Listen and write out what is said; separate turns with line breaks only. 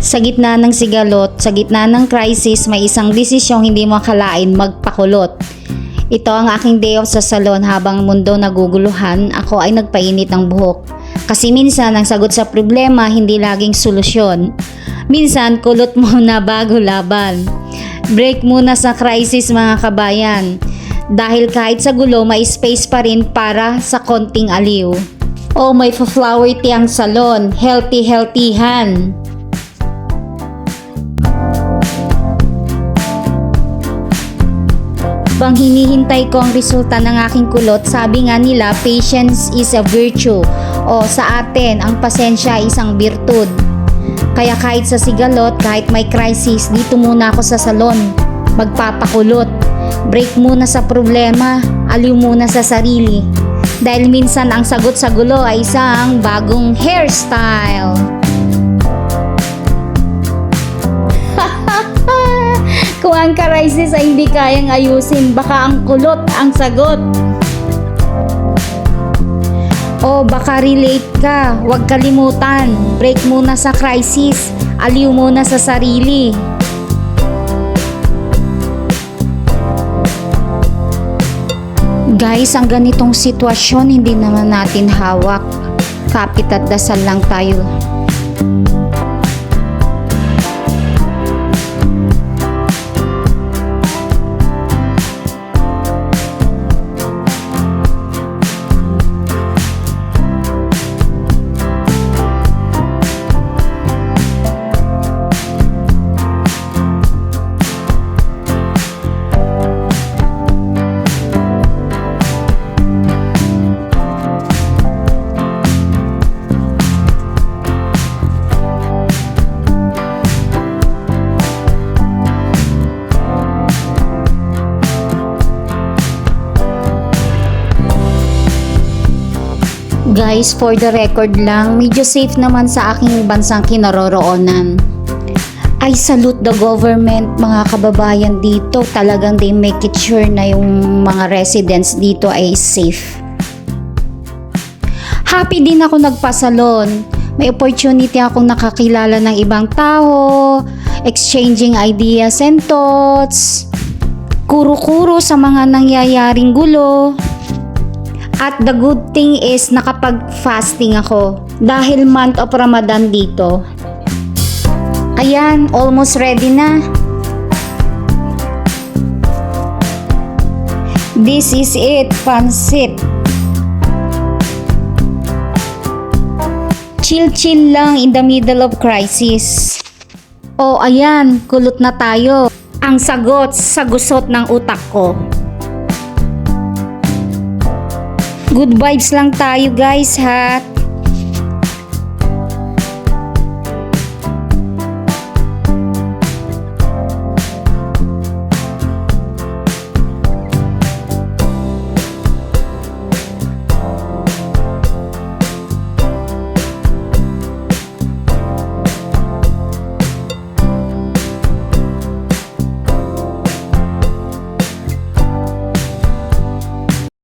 Sa gitna ng sigalot, sa gitna ng crisis, may isang desisyong hindi mo akalain, magpakulot. Ito ang aking day off sa salon habang mundo naguguluhan, ako ay nagpainit ng buhok. Kasi minsan ang sagot sa problema hindi laging solusyon. Minsan kulot muna bago laban. Break muna sa crisis mga kabayan. Dahil kahit sa gulo may space pa rin para sa konting aliw. Oh, may flower tea ang salon, healthy-healthyhan. Bang hinihintay ko ang resulta ng aking kulot, sabi nga nila, patience is a virtue. O sa atin, ang pasensya ay isang birtud. Kaya kahit sa sigalot, kahit may crisis, dito muna ako sa salon. Magpapakulot. Break muna sa problema, aliw muna sa sarili. Dahil minsan ang sagot sa gulo ay isang bagong hairstyle. Kung ang crisis ay hindi kayang ayusin, baka ang kulot ang sagot. O baka relate ka, huwag kalimutan. Break muna sa crisis, aliw muna sa sarili. Guys, ang ganitong sitwasyon hindi naman natin hawak. Kapit at dasal lang tayo. Guys, for the record lang, medyo safe naman sa aking bansang kinaroroonan. I salute the government, mga kababayan dito. Talagang they make it sure na yung mga residents dito ay safe. Happy din ako nagpasalon. May opportunity akong nakakilala ng ibang tao, exchanging ideas and thoughts, kuro-kuro sa mga nangyayaring gulo. At the good thing is nakapag-fasting ako dahil month of Ramadan dito. Ayan, almost ready na. This is it, pansit. Chill-chill lang in the middle of crisis. Oh, ayan, kulot na tayo. Ang sagot sa gusot ng utak ko. Good vibes lang tayo guys ha.